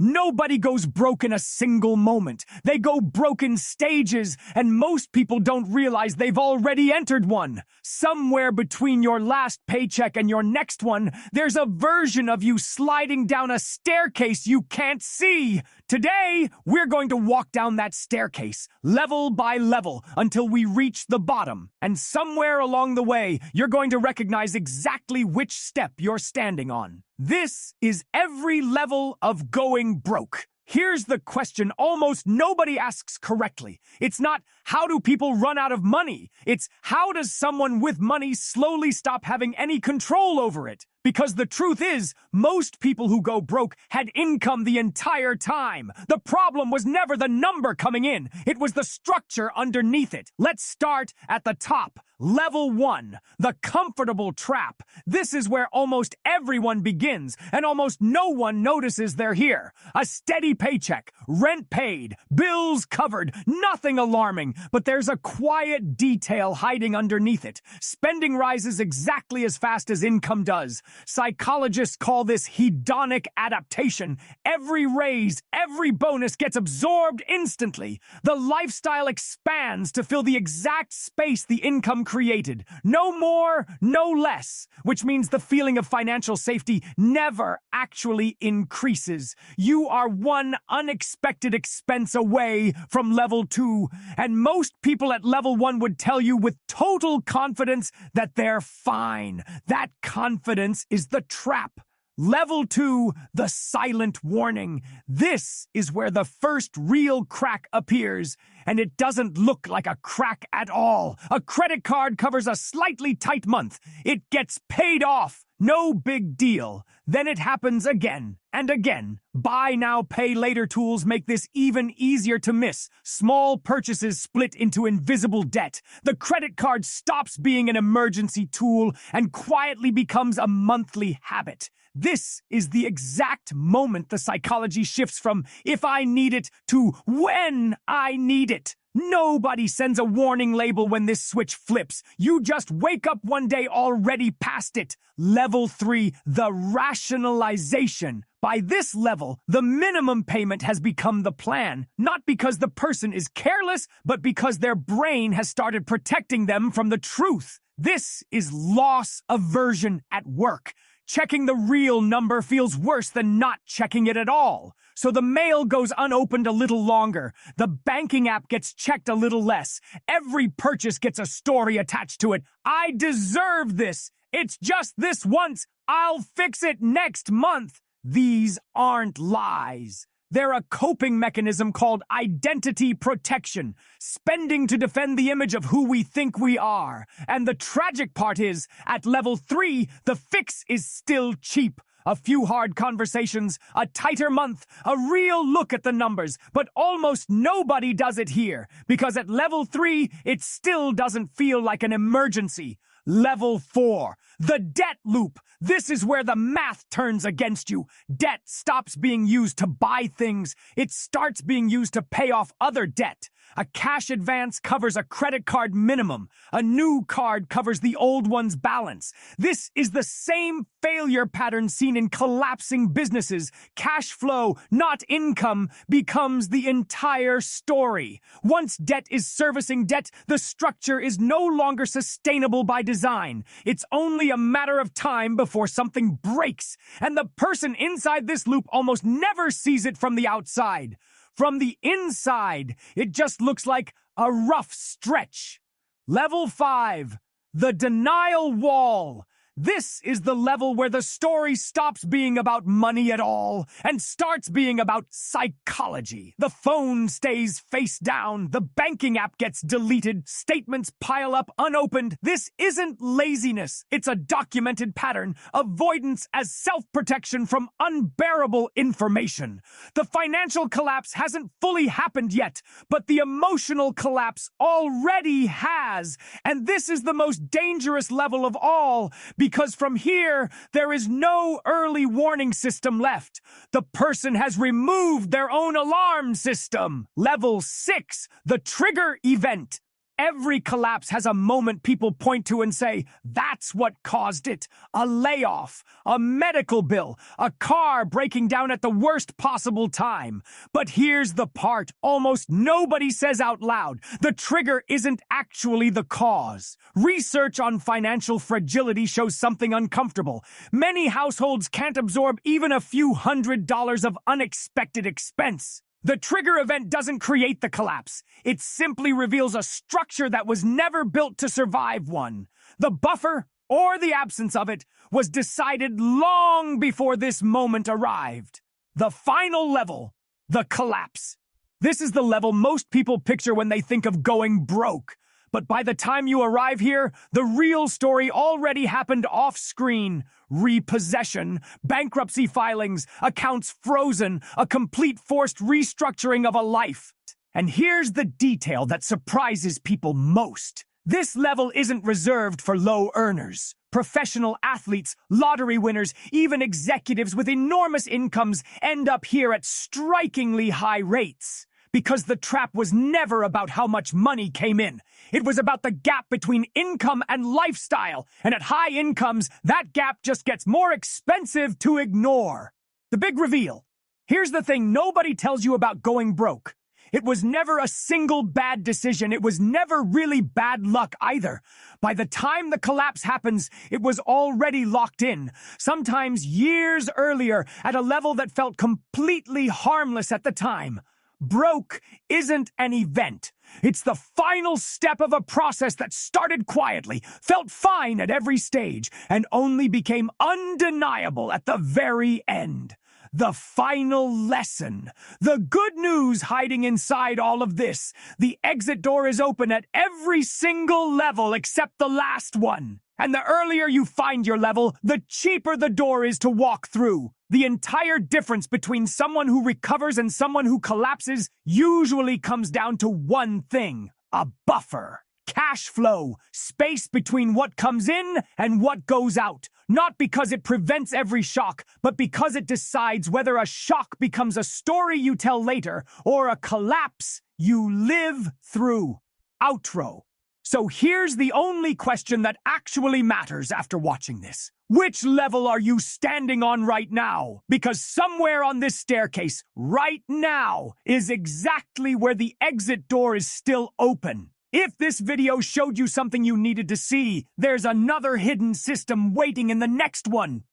Nobody goes broke in a single moment. They go broke in stages, and most people don't realize they've already entered one. Somewhere between your last paycheck and your next one, there's a version of you sliding down a staircase you can't see. Today, we're going to walk down that staircase, level by level, until we reach the bottom. And somewhere along the way, you're going to recognize exactly which step you're standing on. This is every level of going broke. Here's the question almost nobody asks correctly. It's not, how do people run out of money? It's, how does someone with money slowly stop having any control over it? Because the truth is, most people who go broke had income the entire time. The problem was never the number coming in. It was the structure underneath it. Let's start at the top. Level 1, the comfortable trap. This is where almost everyone begins, and almost no one notices they're here. A steady paycheck, rent paid, bills covered, nothing alarming, but there's a quiet detail hiding underneath it. Spending rises exactly as fast as income does. Psychologists call this hedonic adaptation. Every raise, every bonus gets absorbed instantly. The lifestyle expands to fill the exact space the income created. No more, no less, which means the feeling of financial safety never actually increases. You are one unexpected expense away from level 2, and most people at level 1 would tell you with total confidence that they're fine. That confidence is the trap. Level 2, the silent warning. This is where the first real crack appears, and it doesn't look like a crack at all. A credit card covers a slightly tight month. It gets paid off. No big deal. Then it happens again and again. Buy now, pay later tools make this even easier to miss. Small purchases split into invisible debt. The credit card stops being an emergency tool and quietly becomes a monthly habit. This is the exact moment the psychology shifts from if I need it to when I need it. Nobody sends a warning label when this switch flips. You just wake up one day already past it. Level 3, the rationalization. By this level, the minimum payment has become the plan, not because the person is careless, but because their brain has started protecting them from the truth. This is loss aversion at work. Checking the real number feels worse than not checking it at all. So the mail goes unopened a little longer. The banking app gets checked a little less. Every purchase gets a story attached to it. I deserve this. It's just this once. I'll fix it next month. These aren't lies. They're a coping mechanism called identity protection, spending to defend the image of who we think we are. And the tragic part is, at level 3, the fix is still cheap. A few hard conversations, a tighter month, a real look at the numbers, but almost nobody does it here, because at level 3, it still doesn't feel like an emergency. Level 4, the debt loop. This is where the math turns against you. Debt stops being used to buy things. It starts being used to pay off other debt. A cash advance covers a credit card minimum. A new card covers the old one's balance. This is the same failure pattern seen in collapsing businesses. Cash flow, not income, becomes the entire story. Once debt is servicing debt, the structure is no longer sustainable by design. It's only a matter of time before something breaks, and the person inside this loop almost never sees it from the outside. From the inside, it just looks like a rough stretch. Level 5, the denial wall. This is the level where the story stops being about money at all and starts being about psychology. The phone stays face down, the banking app gets deleted, statements pile up unopened. This isn't laziness, it's a documented pattern, avoidance as self-protection from unbearable information. The financial collapse hasn't fully happened yet, but the emotional collapse already has. And this is the most dangerous level of all, because from here, there is no early warning system left. The person has removed their own alarm system. Level 6, the trigger event. every collapse has a moment people point to and say, that's what caused it. A layoff, a medical bill, a car breaking down at the worst possible time. But here's the part almost nobody says out loud. The trigger isn't actually the cause. Research on financial fragility shows something uncomfortable. Many households can't absorb even a few $100s of unexpected expense. The trigger event doesn't create the collapse. It simply reveals a structure that was never built to survive one. The buffer, or the absence of it, was decided long before this moment arrived. The final level, the collapse. This is the level most people picture when they think of going broke. But by the time you arrive here, the real story already happened off-screen. Repossession, bankruptcy filings, accounts frozen, a complete forced restructuring of a life. And here's the detail that surprises people most. This level isn't reserved for low earners. Professional athletes, lottery winners, even executives with enormous incomes end up here at strikingly high rates. Because the trap was never about how much money came in. It was about the gap between income and lifestyle. And at high incomes, that gap just gets more expensive to ignore. The big reveal. Here's the thing nobody tells you about going broke. It was never a single bad decision. It was never really bad luck either. By the time the collapse happens, it was already locked in, sometimes years earlier, at a level that felt completely harmless at the time. Broke isn't an event. It's the final step of a process that started quietly, felt fine at every stage, and only became undeniable at the very end. The final lesson. The good news hiding inside all of this. The exit door is open at every single level except the last one. And the earlier you find your level, the cheaper the door is to walk through. The entire difference between someone who recovers and someone who collapses usually comes down to one thing: a buffer. Cash flow, space between what comes in and what goes out. Not because it prevents every shock, but because it decides whether a shock becomes a story you tell later or a collapse you live through. Outro. So here's the only question that actually matters after watching this. Which level are you standing on right now? Because somewhere on this staircase, right now, is exactly where the exit door is still open. If this video showed you something you needed to see, there's another hidden system waiting in the next one.